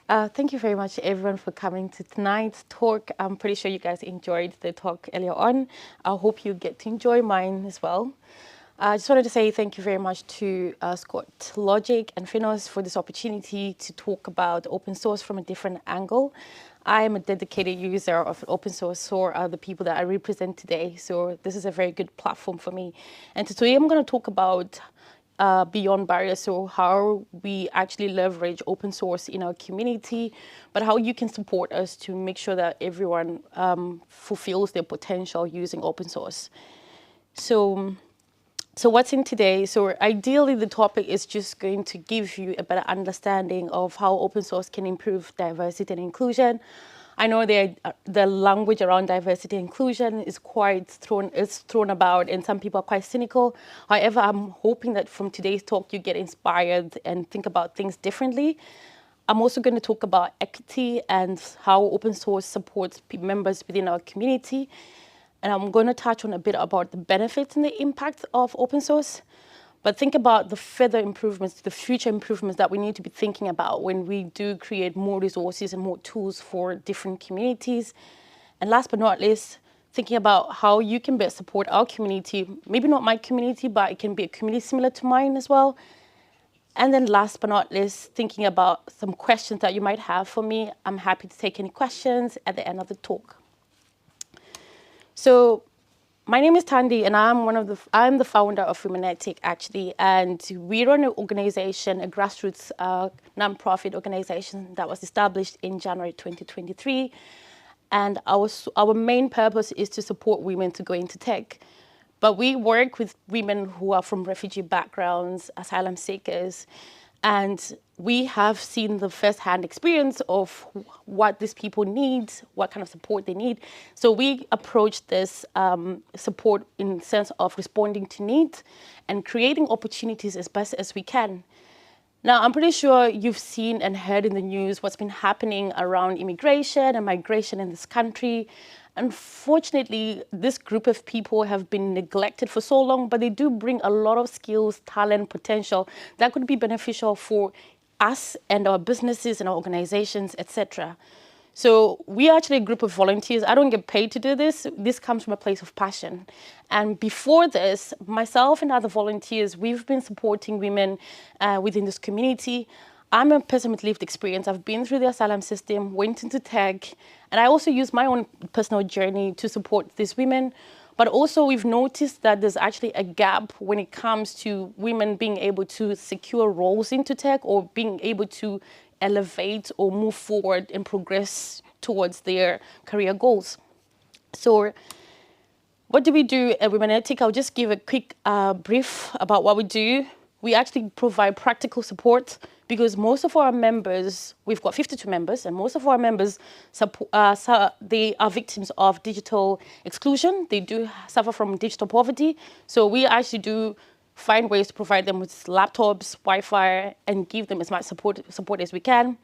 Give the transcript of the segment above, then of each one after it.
Thank you very much, everyone, for coming to tonight's talk. I'm pretty sure you guys enjoyed the talk earlier on. I hope you get to enjoy mine as well. I just wanted to say thank you very much to Scott Logic and Finos for this opportunity to talk about open source from a different angle. I am a dedicated user of open source, so are the people that I represent today. So this is a very good platform for me. And today I'm going to talk about beyond barriers, so how we actually leverage open source in our community, but how you can support us to make sure that everyone fulfills their potential using open source. So what's in today? So ideally, the topic is just going to give you a better understanding of how open source can improve diversity and inclusion. I know the language around diversity and inclusion is quite thrown about, and some people are quite cynical. However, I'm hoping that from today's talk, you get inspired and think about things differently. I'm also going to talk about equity and how open source supports members within our community. And I'm going to touch on a bit about the benefits and the impact of open source. But think about the further improvements, the future improvements that we need to be thinking about when we do create more resources and more tools for different communities. And last but not least, thinking about how you can best support our community, maybe not my community, but it can be a community similar to mine as well. And then last but not least, thinking about some questions that you might have for me. I'm happy to take any questions at the end of the talk. So my name is Tandy, and I'm the founder of Womennetic, actually, and we run an organization, a grassroots nonprofit organization that was established in January 2023. And our main purpose is to support women to go into tech. But we work with women who are from refugee backgrounds, asylum seekers, and we have seen the first-hand experience of what these people need, what kind of support they need. So we approach this support in the sense of responding to needs and creating opportunities as best as we can. Now, I'm pretty sure you've seen and heard in the news what's been happening around immigration and migration in this country. Unfortunately, this group of people have been neglected for so long, but they do bring a lot of skills, talent, potential that could be beneficial for us and our businesses and our organizations, etc. So we are actually a group of volunteers. I don't get paid to do this. This comes from a place of passion. And before this, myself and other volunteers, we've been supporting women within this community. I'm a person with lived experience. I've been through the asylum system, went into tech, and I also use my own personal journey to support these women. But also we've noticed that there's actually a gap when it comes to women being able to secure roles into tech or being able to elevate or move forward and progress towards their career goals. So what do we do at Womennetic? I'll just give a quick brief about what we do. We actually provide practical support because most of our members, we've got 52 members, and most of our members, they are victims of digital exclusion. They do suffer from digital poverty. So we actually do find ways to provide them with laptops, Wi-Fi, and give them as much support as we can.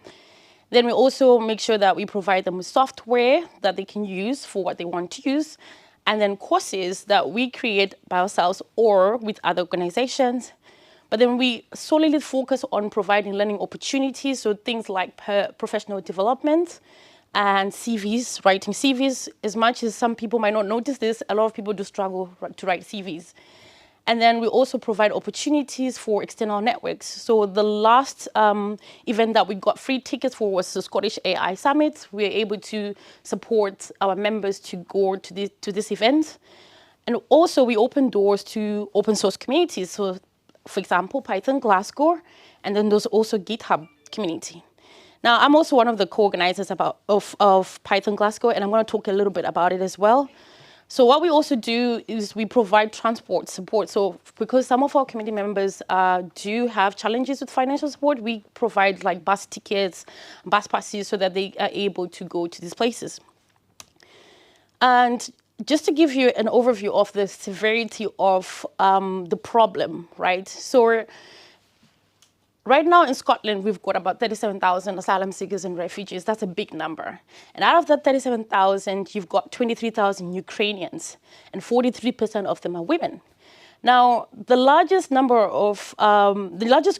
Then we also make sure that we provide them with software that they can use for what they want to use, and then courses that we create by ourselves or with other organizations. But then we solely focus on providing learning opportunities, so things like professional development and CVs, writing CVs. As much as some people might not notice this, a lot of people do struggle to write CVs. And then we also provide opportunities for external networks. So the last event that we got free tickets for was the Scottish AI Summit. We were able to support our members to go to this event. And also we open doors to open source communities. So for example, Python Glasgow, and then there's also GitHub community. Now, I'm also one of the co-organizers of Python Glasgow, and I'm going to talk a little bit about it as well. So what we also do is we provide transport support. So because some of our community members do have challenges with financial support, we provide like bus tickets, bus passes so that they are able to go to these places. And just to give you an overview of the severity of the problem, right? So right now in Scotland, we've got about 37,000 asylum seekers and refugees. That's a big number. And out of that 37,000, you've got 23,000 Ukrainians, and 43% of them are women. Now, the largest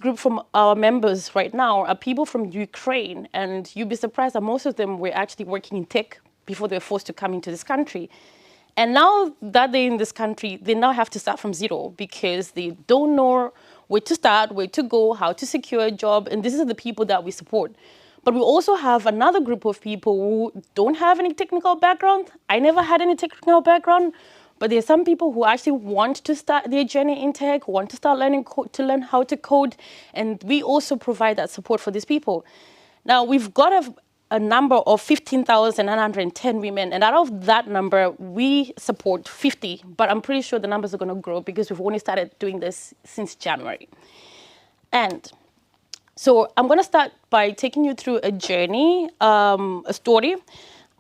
group from our members right now are people from Ukraine, and you'd be surprised that most of them were actually working in tech before they were forced to come into this country. And now that they're in this country, they now have to start from zero because they don't know where to start, where to go, how to secure a job, and this is the people that we support. But we also have another group of people who don't have any technical background. I never had any technical background, but there are some people who actually want to start their journey in tech, want to start learning to learn how to code, and we also provide that support for these people. Now, we've got a number of 15,910 women, and out of that number, we support 50, but I'm pretty sure the numbers are going to grow because we've only started doing this since January. And so I'm going to start by taking you through a journey, a story.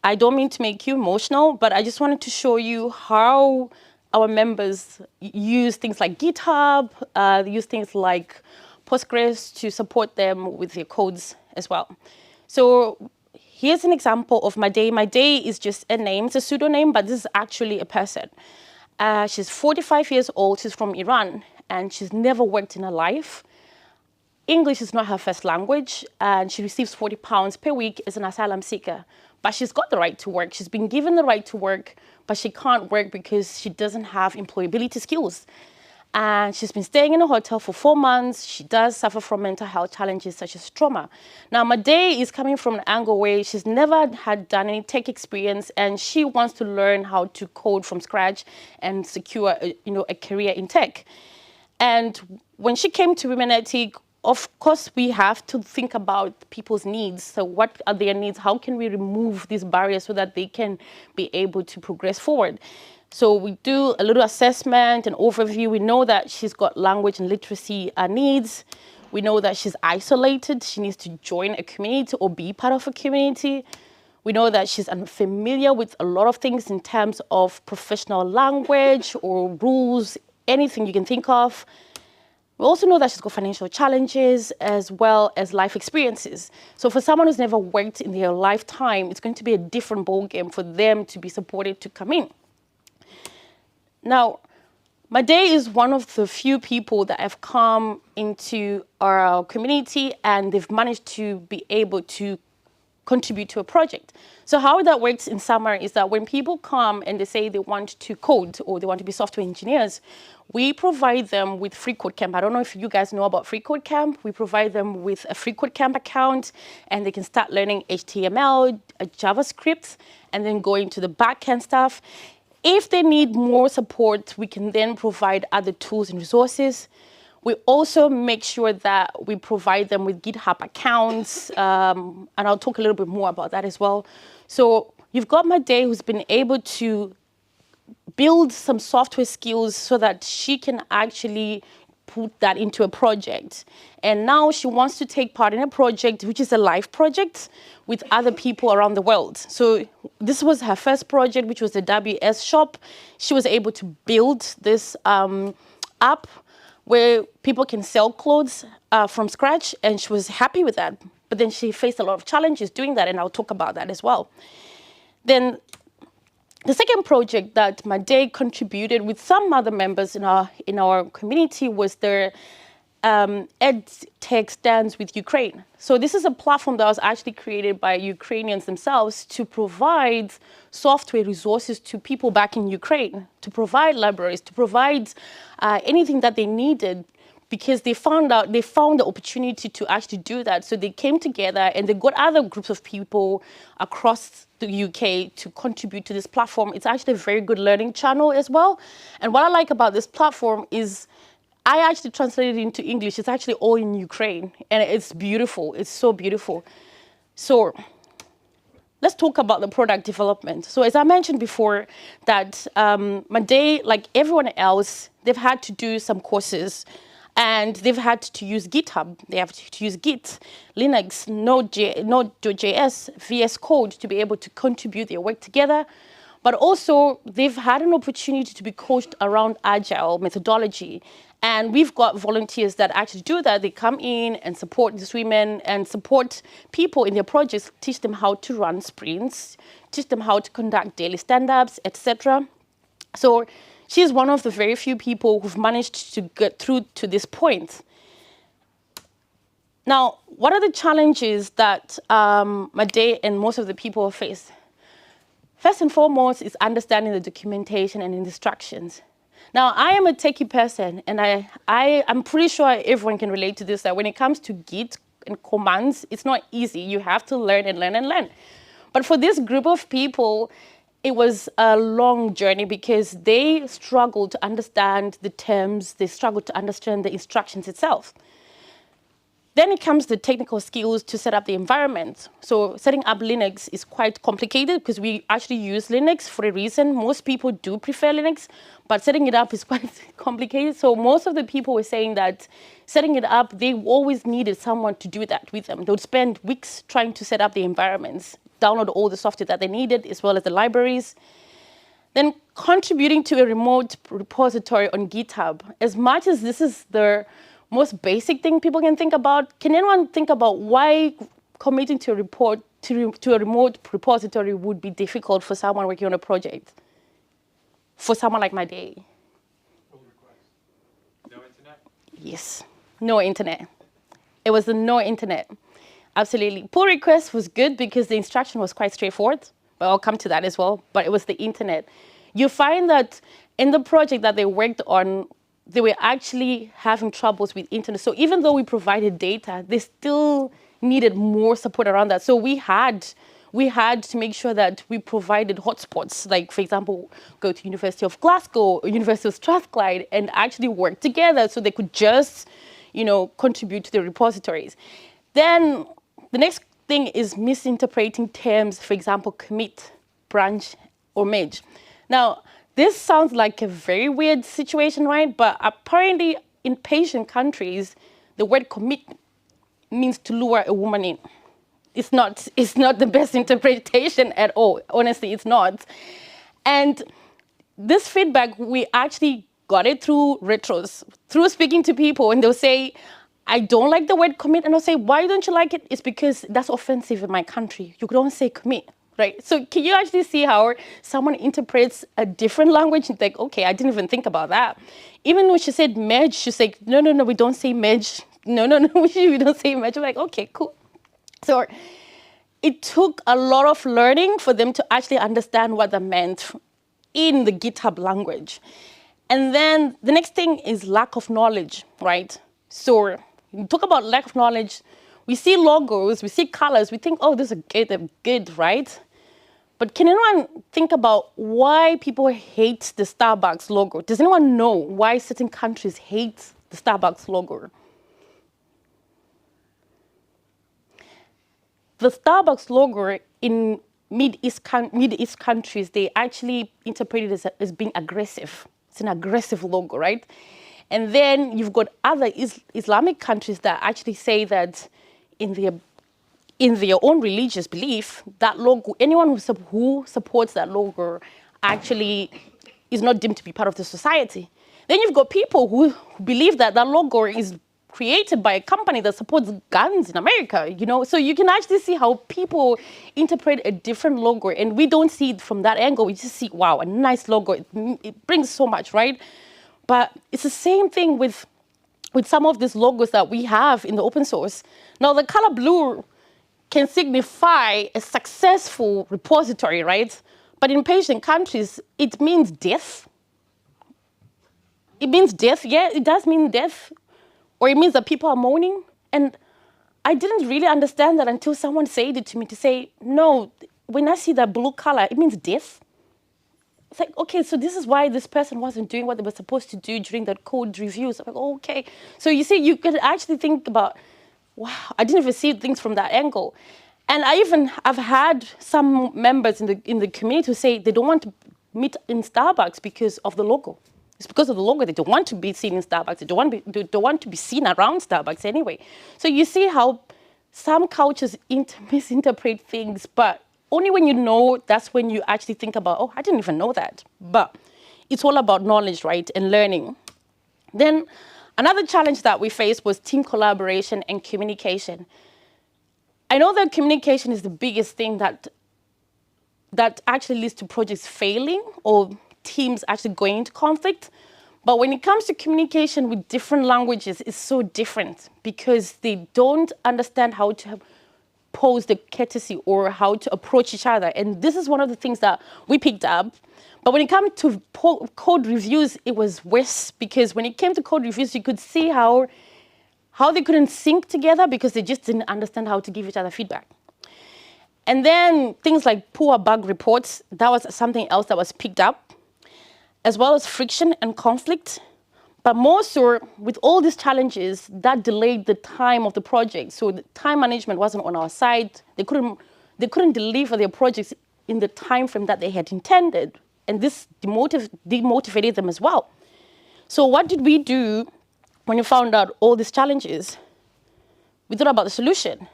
I don't mean to make you emotional, but I just wanted to show you how our members use things like GitHub, use things like Postgres to support them with their codes as well. So here's an example of Madej. Madej is just a name, it's a pseudonym, but this is actually a person. She's 45 years old, she's from Iran, and she's never worked in her life. English is not her first language, and she receives £40 per week as an asylum seeker. But she's got the right to work. She's been given the right to work, but she can't work because she doesn't have employability skills. And she's been staying in a hotel for 4 months. She does suffer from mental health challenges such as trauma. Now, Madej is coming from an angle where she's never had done any tech experience, and she wants to learn how to code from scratch and secure a career in tech. And when she came to Womennetic, of course, we have to think about people's needs. So what are their needs? How can we remove these barriers so that they can be able to progress forward? So we do a little assessment and overview. We know that she's got language and literacy needs. We know that she's isolated. She needs to join a community or be part of a community. We know that she's unfamiliar with a lot of things in terms of professional language or rules, anything you can think of. We also know that she's got financial challenges as well as life experiences. So for someone who's never worked in their lifetime, it's going to be a different ballgame for them to be supported to come in. Now, Madej is one of the few people that have come into our community and they've managed to be able to contribute to a project. So how that works in summer is that when people come and they say they want to code or they want to be software engineers, we provide them with Free Code Camp. I don't know if you guys know about Free Code Camp. We provide them with a Free Code Camp account, and they can start learning HTML, JavaScript, and then go into the backend stuff. If they need more support, we can then provide other tools and resources. We also make sure that we provide them with GitHub accounts, and I'll talk a little bit more about that as well. So you've got Madej, who's been able to build some software skills so that she can actually put that into a project. And now she wants to take part in a project, which is a live project with other people around the world. So this was her first project, which was the WS shop. She was able to build this app where people can sell clothes from scratch, and she was happy with that. But then she faced a lot of challenges doing that, and I'll talk about that as well. Then the second project that Madej contributed with some other members in our community was their EdTech Stands with Ukraine. So this is a platform that was actually created by Ukrainians themselves to provide software resources to people back in Ukraine, to provide libraries, to provide anything that they needed, because they found the opportunity to actually do that. So they came together and they got other groups of people across the UK to contribute to this platform. It's actually a very good learning channel as well. And what I like about this platform is I actually translated it into English. It's actually all in Ukraine, and it's beautiful. It's so beautiful. So let's talk about the product development. So as I mentioned before, that Madej, like everyone else, they've had to do some courses, and they've had to use GitHub. They have to use Git, Linux, Node.js, VS Code to be able to contribute their work together. But also, they've had an opportunity to be coached around agile methodology. And we've got volunteers that actually do that. They come in and support these women and support people in their projects, teach them how to run sprints, teach them how to conduct daily stand-ups, etc. So she's one of the very few people who've managed to get through to this point. Now, what are the challenges that Made and most of the people face? First and foremost is understanding the documentation and instructions. Now, I am a techie person, and I'm pretty sure everyone can relate to this, that when it comes to Git and commands, it's not easy. You have to learn and learn and learn. But for this group of people, it was a long journey because they struggled to understand the terms, they struggled to understand the instructions itself. Then it comes the technical skills to set up the environment. So setting up Linux is quite complicated because we actually use Linux for a reason. Most people do prefer Linux, but setting it up is quite complicated. So most of the people were saying that setting it up, they always needed someone to do that with them. They would spend weeks trying to set up the environments, download all the software that they needed, as well as the libraries. Then contributing to a remote repository on GitHub. As much as this is the most basic thing people can think about, can anyone think about why committing to a remote repository would be difficult for someone working on a project? For someone like Made? Pull request. No internet? Yes, no internet. It was the no internet. Absolutely. Pull request was good because the instruction was quite straightforward, but I'll come to that as well, but it was the internet. You find that in the project that they worked on, they were actually having troubles with internet. So even though we provided data, they still needed more support around that. So we had to make sure that we provided hotspots, like, for example, go to University of Glasgow or University of Strathclyde and actually work together so they could just, contribute to the repositories. Then the next thing is misinterpreting terms, for example, commit, branch, or merge. Now, this sounds like a very weird situation, right? But apparently in Asian countries, the word commit means to lure a woman in. It's not the best interpretation at all. Honestly, it's not. And this feedback, we actually got it through retros, through speaking to people, and they'll say, I don't like the word commit. And I'll say, why don't you like it? It's because that's offensive in my country. You don't say commit. Right? So can you actually see how someone interprets a different language and think, okay, I didn't even think about that. Even when she said merge, she's like, no, we don't say merge. No, we don't say merge. I'm like, okay, cool. So it took a lot of learning for them to actually understand what that meant in the GitHub language. And then the next thing is lack of knowledge, right? So you talk about lack of knowledge. We see logos, we see colors, we think, oh, these are good, they're good, right? But can anyone think about why people hate the Starbucks logo? Does anyone know why certain countries hate the Starbucks logo? The Starbucks logo in Mid-East countries, they actually interpret it as being aggressive. It's an aggressive logo, right? And then you've got other Islamic countries that actually say that in their own religious belief, that logo, anyone who supports that logo actually is not deemed to be part of the society. Then you've got people who believe that that logo is created by a company that supports guns in America, So you can actually see how people interpret a different logo, and we don't see it from that angle. We just see, wow, a nice logo. It brings so much, right? But it's the same thing with some of these logos that we have in the open source. Now, the color blue can signify a successful repository, right? But in Asian countries, it means death. It means death, yeah, it does mean death. Or it means that people are mourning. And I didn't really understand that until someone said it to me, to say, no, when I see that blue color, it means death. It's like, okay, so this is why this person wasn't doing what they were supposed to do during that code reviews. I'm like, oh, okay. So you see, you could actually think about, wow, I didn't even see things from that angle. And I've had some members in the community who say they don't want to meet in Starbucks because of the logo. It's because of the logo. They don't want to be seen in Starbucks. They don't want to be seen around Starbucks anyway. So you see how some cultures misinterpret things, but only when you know, that's when you actually think about, oh, I didn't even know that. But it's all about knowledge, right, and learning. Then another challenge that we faced was team collaboration and communication. I know that communication is the biggest thing that actually leads to projects failing or teams actually going into conflict. But when it comes to communication with different languages, it's so different because they don't understand how to pose the courtesy or how to approach each other. And this is one of the things that we picked up. But when it comes to code reviews, it was worse because when it came to code reviews, you could see how they couldn't sync together because they just didn't understand how to give each other feedback. And then things like poor bug reports, that was something else that was picked up, as well as friction and conflict. But more so, with all these challenges, that delayed the time of the project. So the time management wasn't on our side. They couldn't deliver their projects in the time frame that they had intended. And this demotivated them as well. So what did we do when we found out all these challenges? We thought about the solution.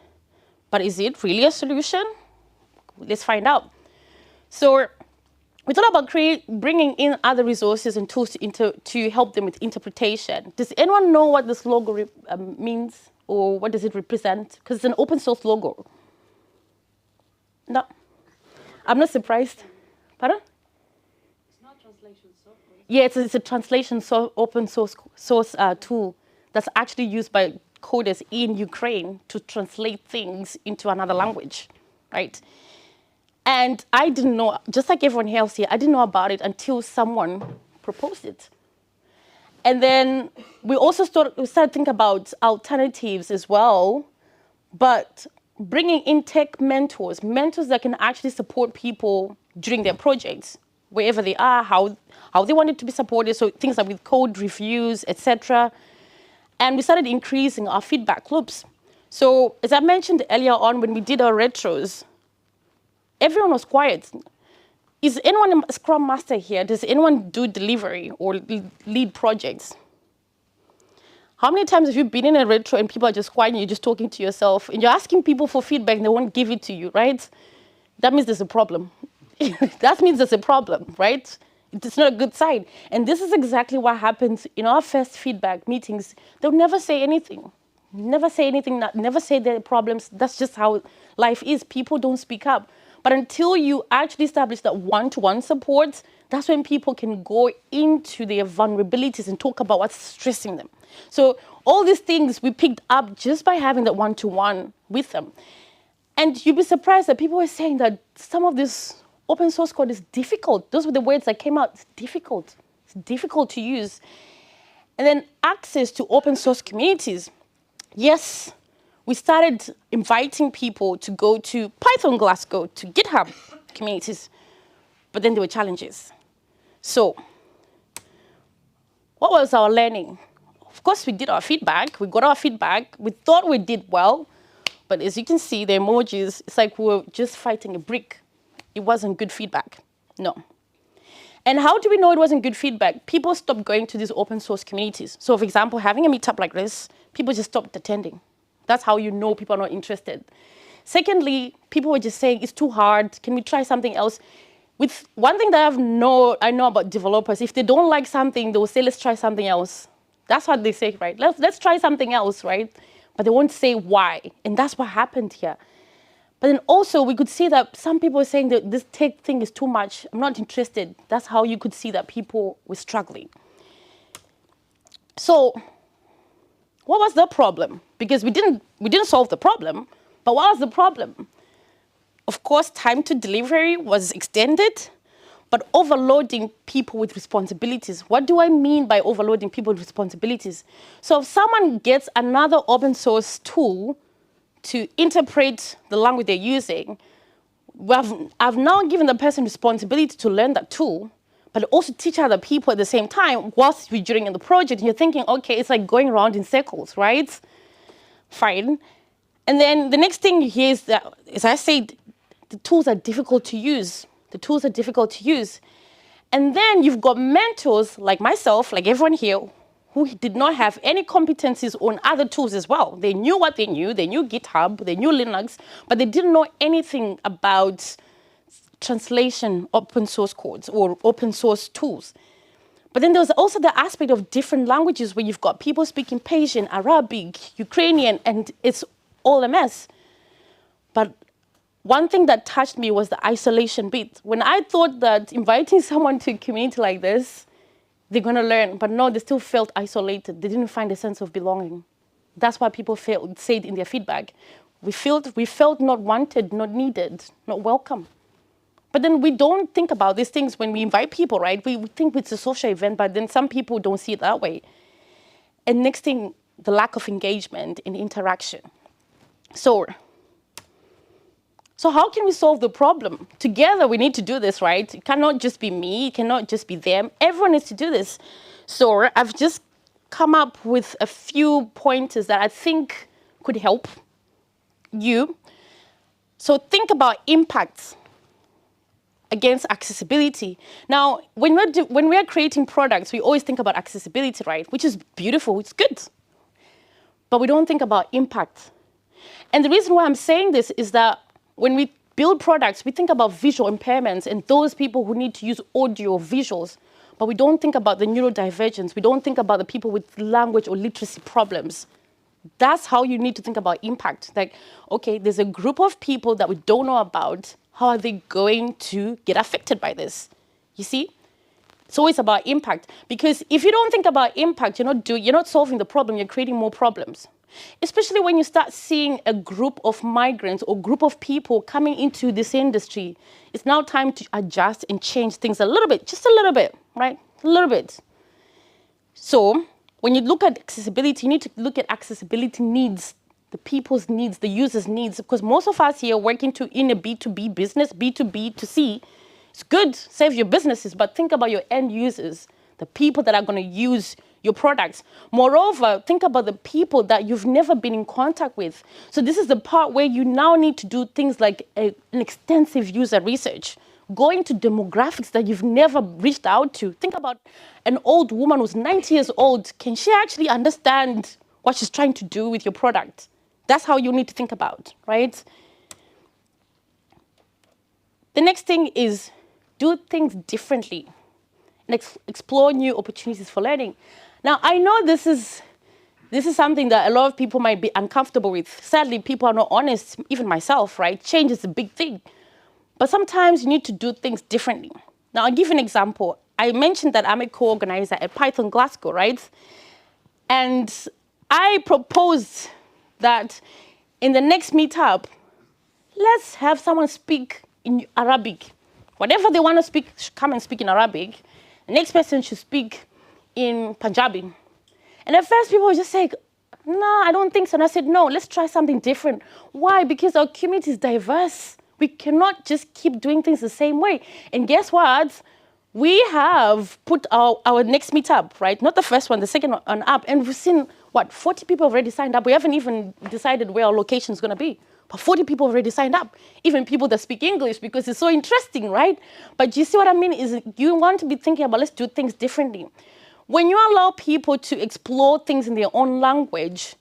But is it really a solution? Let's find out. So we thought about bringing in other resources and tools to help them with interpretation. Does anyone know what this logo means or what does it represent? Because it's an open source logo. No, I'm not surprised. Pardon? It's not translation software. Yeah, it's a translation open source tool that's actually used by coders in Ukraine to translate things into another language, right? And I didn't know, just like everyone else here, I didn't know about it until someone proposed it. And then we also started thinking about alternatives as well, but bringing in tech mentors that can actually support people during their projects, wherever they are, how they wanted to be supported, so things like with code reviews, etc. And we started increasing our feedback loops. So as I mentioned earlier on, when we did our retros, everyone was quiet. Is anyone a Scrum Master here? Does anyone do delivery or lead projects? How many times have you been in a retro and people are just quiet and you're just talking to yourself and you're asking people for feedback and they won't give it to you, right? That means there's a problem. That means there's a problem, right? It's not a good sign. And this is exactly what happens in our first feedback meetings. They'll never say anything. Never say anything, never say their problems. That's just how life is. People don't speak up. But until you actually establish that one-to-one support, that's when people can go into their vulnerabilities and talk about what's stressing them. So all these things we picked up just by having that one-to-one with them. And you'd be surprised that people were saying that some of this open source code is difficult. Those were the words that came out. It's difficult. It's difficult to use. And then access to open source communities. Yes, we started inviting people to go to Python Glasgow, to GitHub communities, but then there were challenges. So what was our learning? Of course, we did our feedback. We got our feedback. We thought we did well, but as you can see, the emojis, it's like we were just fighting a brick. It wasn't good feedback, no. And how do we know it wasn't good feedback? People stopped going to these open source communities. So for example, having a meetup like this, people just stopped attending. That's how you know people are not interested. Secondly, people were just saying, it's too hard, can we try something else? With one thing that I know about developers, if they don't like something, they will say, let's try something else. That's what they say, right? Let's try something else, right? But they won't say why, and that's what happened here. But then also, we could see that some people were saying that this tech thing is too much, I'm not interested. That's how you could see that people were struggling. So what was the problem? Because we didn't solve the problem, but what was the problem? Of course, time to delivery was extended, but overloading people with responsibilities. What do I mean by overloading people with responsibilities? So if someone gets another open source tool to interpret the language they're using, I've now given the person responsibility to learn that tool, but also teach other people at the same time whilst we're during the project. And you're thinking, okay, it's like going around in circles, right? Fine. And then the next thing you hear is that, as I said, the tools are difficult to use. The tools are difficult to use. And then you've got mentors like myself, like everyone here, who did not have any competencies on other tools as well. They knew what they knew GitHub, they knew Linux, but they didn't know anything about translation open source codes or open source tools. But then there's also the aspect of different languages where you've got people speaking Persian, Arabic, Ukrainian, and it's all a mess. But one thing that touched me was the isolation bit. When I thought that inviting someone to a community like this, they're going to learn, but no, they still felt isolated. They didn't find a sense of belonging. That's why people said in their feedback. We felt not wanted, not needed, not welcome. But then we don't think about these things when we invite people, right? We think it's a social event, but then some people don't see it that way. And next thing, the lack of engagement and interaction. So how can we solve the problem? Together, we need to do this, right? It cannot just be me. It cannot just be them. Everyone needs to do this. So I've just come up with a few pointers that I think could help you. So think about impacts against accessibility. Now, when we're creating products, we always think about accessibility, right? Which is beautiful, it's good. But we don't think about impact. And the reason why I'm saying this is that when we build products, we think about visual impairments and those people who need to use audio or visuals, but we don't think about the neurodivergence. We don't think about the people with language or literacy problems. That's how you need to think about impact. Like, okay, there's a group of people that we don't know about. How are they going to get affected by this? You see? It's always about impact. Because if you don't think about impact, you're not solving the problem, you're creating more problems. Especially when you start seeing a group of migrants or group of people coming into this industry. It's now time to adjust and change things a little bit, just a little bit, right? A little bit. So when you look at accessibility, you need to look at accessibility needs, the people's needs, the users' needs, because most of us here working in a B2B business, B2B2C, it's good, save your businesses, but think about your end users, the people that are going to use your products. Moreover, think about the people that you've never been in contact with. So this is the part where you now need to do things like an extensive user research, going to demographics that you've never reached out to. Think about an old woman who's 90 years old. Can she actually understand what she's trying to do with your product? That's how you need to think about, right? The next thing is do things differently and explore new opportunities for learning. Now, I know this is something that a lot of people might be uncomfortable with. Sadly, people are not honest, even myself, right? Change is a big thing. But sometimes you need to do things differently. Now, I'll give you an example. I mentioned that I'm a co-organizer at Python Glasgow, right? And I proposed that in the next meetup, let's have someone speak in Arabic. Whatever they want to speak, come and speak in Arabic. The next person should speak in Punjabi. And at first people were just like, no, I don't think so. And I said, no, let's try something different. Why? Because our community is diverse. We cannot just keep doing things the same way. And guess what? We have put our next meetup, right? Not the first one, the second one up. And we've seen, 40 people already signed up. We haven't even decided where our location is going to be. But 40 people already signed up. Even people that speak English, because it's so interesting, right? But you see what I mean? Is you want to be thinking about, let's do things differently. When you allow people to explore things in their own language,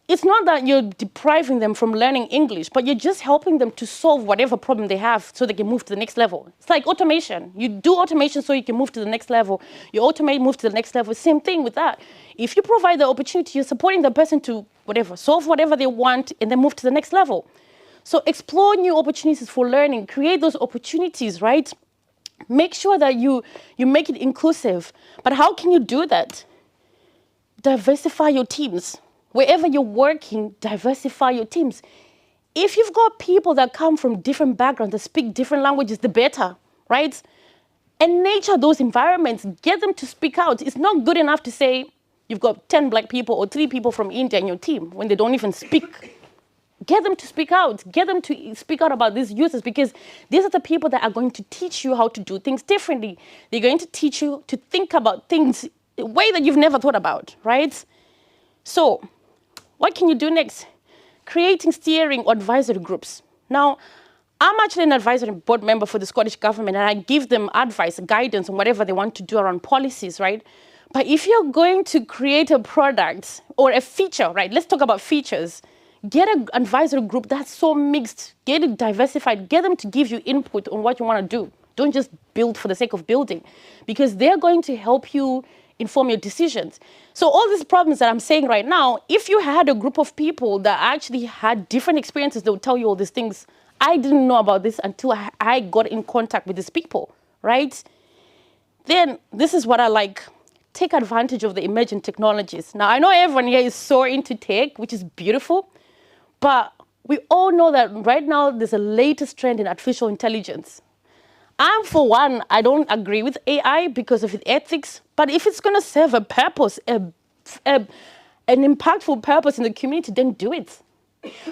it's not that you're depriving them from learning English, but you're just helping them to solve whatever problem they have so they can move to the next level. It's like automation. You do automation so you can move to the next level. You automate, move to the next level. Same thing with that. If you provide the opportunity, you're supporting the person to solve whatever they want and then move to the next level. So explore new opportunities for learning. Create those opportunities, right? Make sure that you make it inclusive. But how can you do that? Diversify your teams. Wherever you're working, diversify your teams. If you've got people that come from different backgrounds, that speak different languages, the better, right? And nurture those environments. Get them to speak out. It's not good enough to say you've got 10 black people or 3 people from India in your team when they don't even speak. Get them to speak out. Get them to speak out about these users, because these are the people that are going to teach you how to do things differently. They're going to teach you to think about things a way that you've never thought about, right? So what can you do next? Creating steering or advisory groups. Now, I'm actually an advisory board member for the Scottish Government, and I give them advice, guidance on whatever they want to do around policies, right? But if you're going to create a product or a feature, right? Let's talk about features. Get an advisory group that's so mixed. Get it diversified. Get them to give you input on what you want to do. Don't just build for the sake of building, because they're going to help you inform your decisions. So all these problems that I'm saying right now, if you had a group of people that actually had different experiences, they would tell you all these things I didn't know about this until I got in contact with these people, right? Then this is what I like. Take advantage of the emerging technologies. Now, I know everyone here is so into tech, which is beautiful, but we all know that right now there's a latest trend in artificial intelligence. I'm, for one, I don't agree with AI because of its ethics, but if it's going to serve a purpose, an impactful purpose in the community, then do it.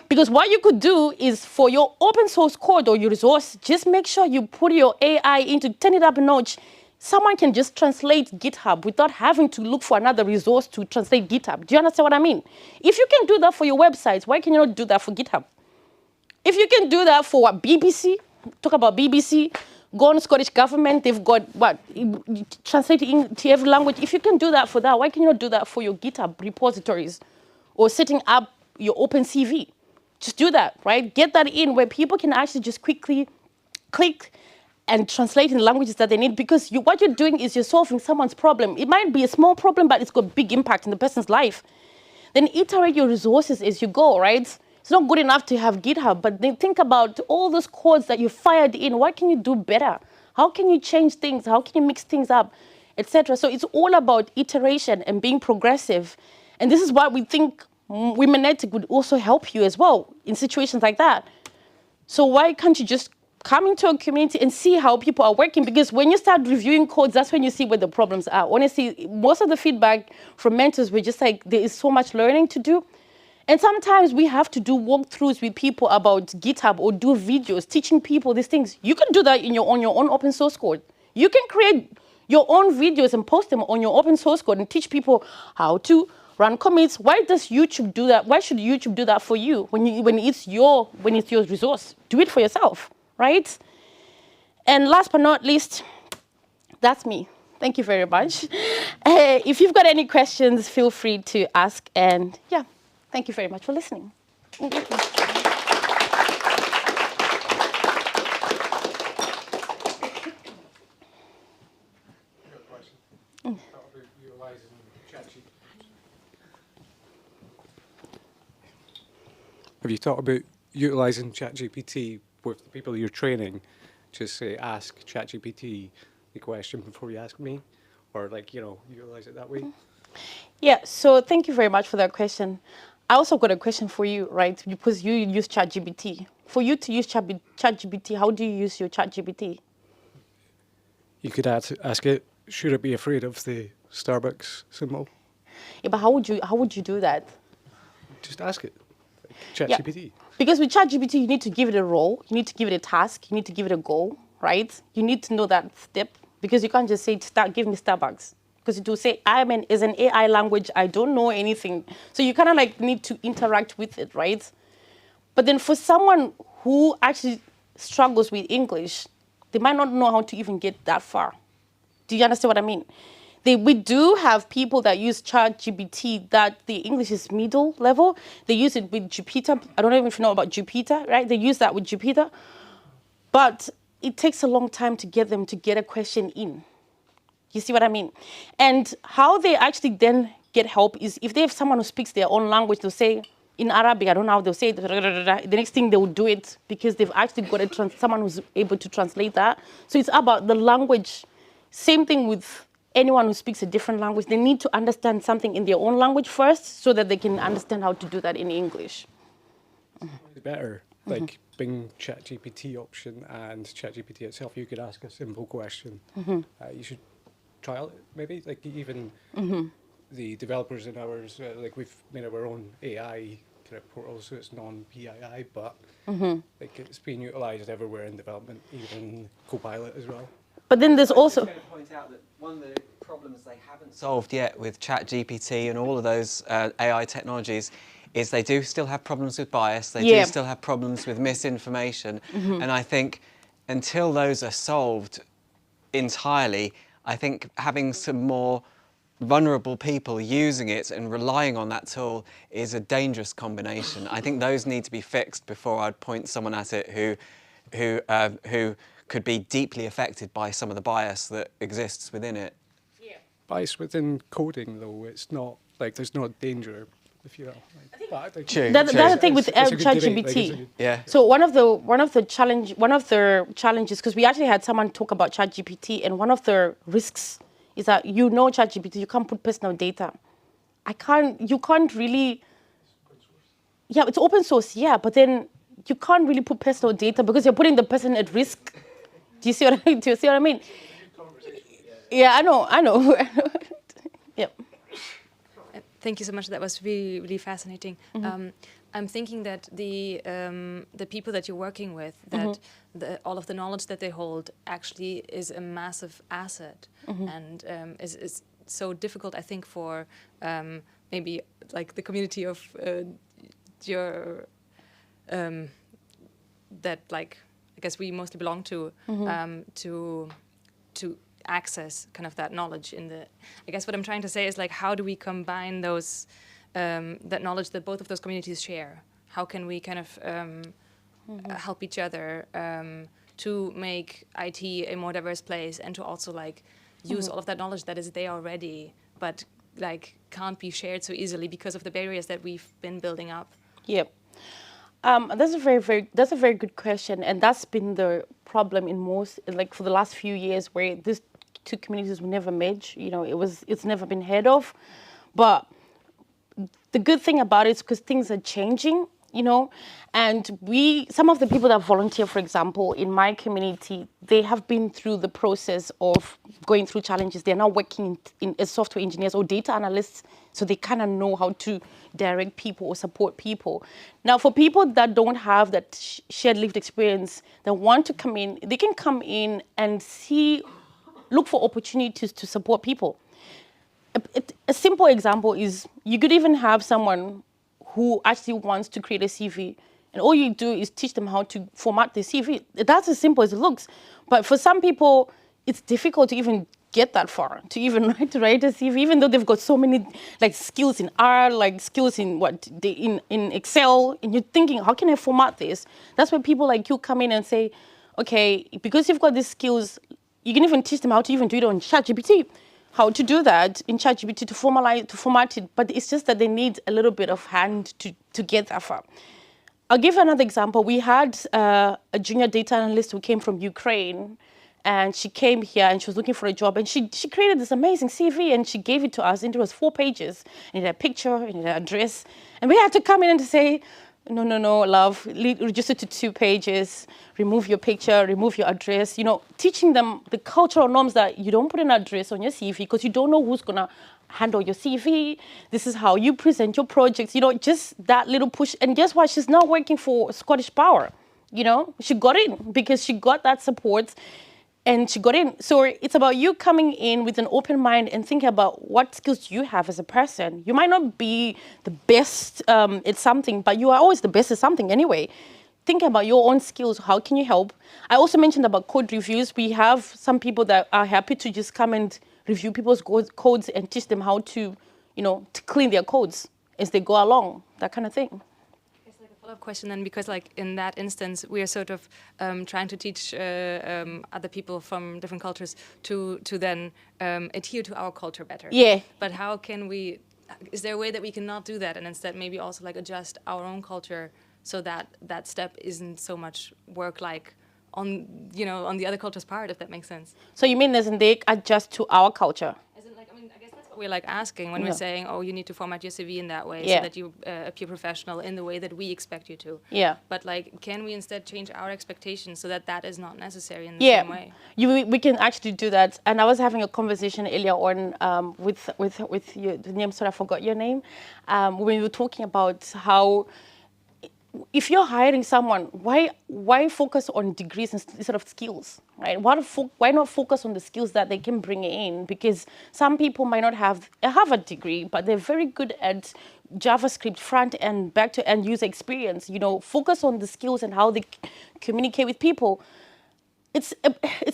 Because what you could do is for your open source code or your resource, just make sure you put your AI into, turn it up a notch. Someone can just translate GitHub without having to look for another resource to translate GitHub. Do you understand what I mean? If you can do that for your websites, why can you not do that for GitHub? If you can do that for what, BBC, talk about BBC, go on Scottish government, they've got what, translated into every language. If you can do that for that, why can you not do that for your GitHub repositories or setting up your open CV? Just do that, right? Get that in where people can actually just quickly click and translate in the languages that they need, because what you're doing is you're solving someone's problem. It might be a small problem, but it's got big impact in the person's life. Then iterate your resources as you go, right? It's not good enough to have GitHub, but then think about all those codes that you fired in. What can you do better? How can you change things? How can you mix things up, etc.? So it's all about iteration and being progressive. And this is why we think Womennetic would also help you as well in situations like that. So why can't you just come into a community and see how people are working? Because when you start reviewing codes, that's when you see where the problems are. Honestly, most of the feedback from mentors were just like, there is so much learning to do. And sometimes we have to do walkthroughs with people about GitHub or do videos teaching people these things. You can do that on your own open source code. You can create your own videos and post them on your open source code and teach people how to run commits. Why does YouTube do that? Why should YouTube do that for you when it's your resource? Do it for yourself, right? And last but not least, that's me. Thank you very much. If you've got any questions, feel free to ask. And yeah, thank you very much for listening. You got a question? Thought about utilizing ChatGPT. Have you thought about utilizing ChatGPT with the people you're training? Just say, ask ChatGPT the question before you ask me, or like, utilize it that way? Yeah, so thank you very much for that question. I also got a question for you, right? Because you use ChatGPT. For you to use ChatGPT, how do you use your ChatGPT? You could ask it, should it be afraid of the Starbucks symbol? Yeah, but how would you do that? Just ask it. ChatGPT. Yeah. Because with ChatGPT, you need to give it a role, you need to give it a task, you need to give it a goal, right? You need to know that step, because you can't just say, give me Starbucks. Because it will say, is an AI language, I don't know anything. So you kind of like need to interact with it, right? But then for someone who actually struggles with English, they might not know how to even get that far. Do you understand what I mean? We do have people that use ChatGPT that the English is middle level. They use it with Jupyter. I don't know if you know about Jupyter, right? They use that with Jupyter. But it takes a long time to get them to get a question in. You see what I mean? And how they actually then get help is if they have someone who speaks their own language, they'll say, in Arabic, I don't know how they'll say it, the next thing they will do it because they've actually got someone who's able to translate that. So it's about the language. Same thing with anyone who speaks a different language. They need to understand something in their own language first so that they can understand how to do that in English. It's better, like Bing ChatGPT option and ChatGPT itself, you could ask a simple question. You should trial it, maybe, like even the developers in ours, like we've made our own AI kind of portal, so it's non-PII, but like it's being utilized everywhere in development, even Copilot as well. But then there's also... I'm just going to point out that one of the problems they haven't solved yet with ChatGPT and all of those AI technologies is they do still have problems with bias, they do still have problems with misinformation, and I think until those are solved entirely, I think having some more vulnerable people using it and relying on that tool is a dangerous combination. I think those need to be fixed before I'd point someone at it who could be deeply affected by some of the bias that exists within it. Bias within coding, though, it's not like there's no danger if you will. But, like, True. That's the thing with it's a good debate, like, ChatGPT. Yeah. So one of the challenges, because we actually had someone talk about ChatGPT, and one of the risks is that ChatGPT, you can't put personal data. You can't really. Yeah, it's open source, yeah, but then you can't really put personal data because you're putting the person at risk. Do you see what I mean? Yeah, I know. Yep. Thank you so much. That was really, really fascinating. I'm thinking that the people that you're working with, that all of the knowledge that they hold actually is a massive asset, and is so difficult, I think, for maybe like the community of your that, like, I guess we mostly belong to to access kind of that knowledge in the. I guess what I'm trying to say is, like, how do we combine those that knowledge that both of those communities share? How can we kind of help each other to make IT a more diverse place, and to also, like, use all of that knowledge that is there already, but, like, can't be shared so easily because of the barriers that we've been building up? Yep. That's a very good question, and that's been the problem in most, like, for the last few years, where these two communities will never merge. It's never been heard of, but the good thing about it is because things are changing, and some of the people that volunteer, for example, in my community, they have been through the process of going through challenges. They're now working as software engineers or data analysts, so they kind of know how to direct people or support people. Now, for people that don't have that shared lived experience, that want to come in, they can come in and look for opportunities to support people. A simple example is, you could even have someone who actually wants to create a CV, and all you do is teach them how to format the CV. That's as simple as it looks. But for some people, it's difficult to even get that far, to even write a CV, even though they've got so many, like, skills in R, like skills in in Excel, and you're thinking, how can I format this? That's where people like you come in and say, okay, because you've got these skills, you can even teach them how to even do it on ChatGPT. How to do that in ChatGPT to format it, but it's just that they need a little bit of hand to get that far. I'll give another example. We had a junior data analyst who came from Ukraine, and she came here and she was looking for a job, and she created this amazing CV, and she gave it to us, and it was 4 pages, and it had a picture, and it had an address, and we had to come in and say, no, love, reduce it to 2 pages, remove your picture, remove your address, teaching them the cultural norms that you don't put an address on your CV because you don't know who's going to handle your CV. This is how you present your projects, just that little push. And guess what? She's now working for Scottish Power. She got in because she got that support. And she got in. So it's about you coming in with an open mind and thinking about what skills you have as a person. You might not be the best at something, but you are always the best at something anyway. Think about your own skills. How can you help? I also mentioned about code reviews. We have some people that are happy to just come and review people's codes and teach them how to, to clean their codes as they go along, that kind of thing. Follow-up question then, because, like, in that instance, we are sort of trying to teach other people from different cultures to then adhere to our culture better. Yeah. But how can we? Is there a way that we can not do that and instead maybe also, like, adjust our own culture so that that step isn't so much work, like, on the other culture's part, if that makes sense? So you mean as in they adjust to our culture? I guess that's what we're, like, asking when we're saying, oh, you need to format your CV in that way so that you appear professional in the way that we expect you to. Yeah. But, like, can we instead change our expectations so that that is not necessary in the same way? We can actually do that. And I was having a conversation earlier on with your, the name, sorry, I forgot your name. When we were talking about how, if you're hiring someone, why focus on degrees instead of skills, right? Why not focus on the skills that they can bring in? Because some people might not have a degree, but they're very good at JavaScript front and back to end user experience. Focus on the skills and how they communicate with people. It's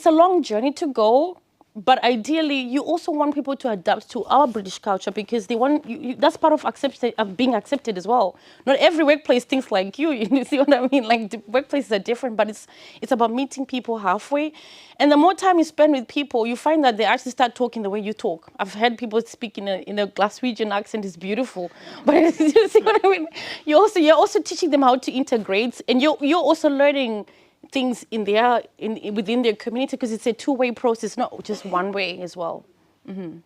a long journey to go, but ideally, you also want people to adapt to our British culture because they want that's part of being accepted as well. Not every workplace thinks like you. You see what I mean? Like the workplaces are different, but it's about meeting people halfway. And the more time you spend with people, you find that they actually start talking the way you talk. I've heard people speak in a Glaswegian accent. It's beautiful, but you see what I mean? You're also teaching them how to integrate, and you're also learning things within their community because it's a two-way process, not just one way as well. Mm-hmm.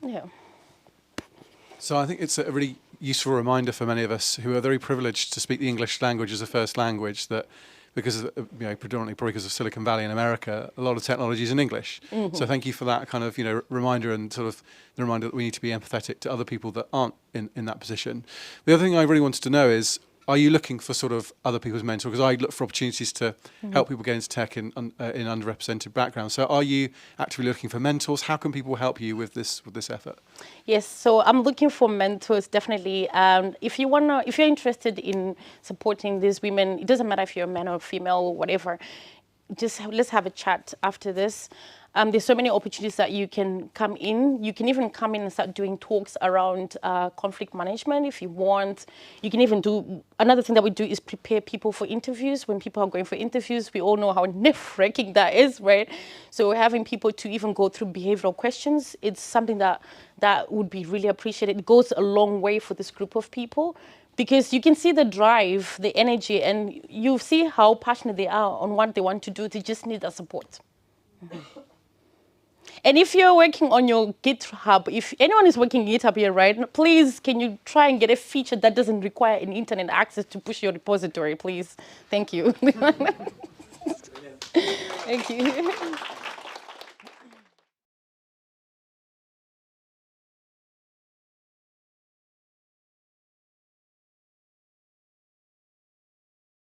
Yeah. So I think it's a really useful reminder for many of us who are very privileged to speak the English language as a first language that because of, predominantly probably because of Silicon Valley in America, a lot of technology is in English. Mm-hmm. So thank you for that kind of reminder and sort of the reminder that we need to be empathetic to other people that aren't in that position. The other thing I really wanted to know is, are you looking for sort of other people's mentors? Because I look for opportunities to help people get into tech in underrepresented backgrounds. So are you actively looking for mentors? How can people help you with this effort? Yes, so I'm looking for mentors, definitely. If you're interested in supporting these women, it doesn't matter if you're a man or female or whatever, let's have a chat after this. There's so many opportunities that you can come in. You can even come in and start doing talks around conflict management if you want. You can even do, another thing that we do is prepare people for interviews. When people are going for interviews, we all know how nerve-wracking that is, right? So having people to even go through behavioral questions, it's something that would be really appreciated. It goes a long way for this group of people because you can see the drive, the energy, and you see how passionate they are on what they want to do. They just need the support. Mm-hmm. And if you're working on your GitHub, if anyone is working GitHub here, right, please, can you try and get a feature that doesn't require an internet access to push your repository, please? Thank you. Thank you.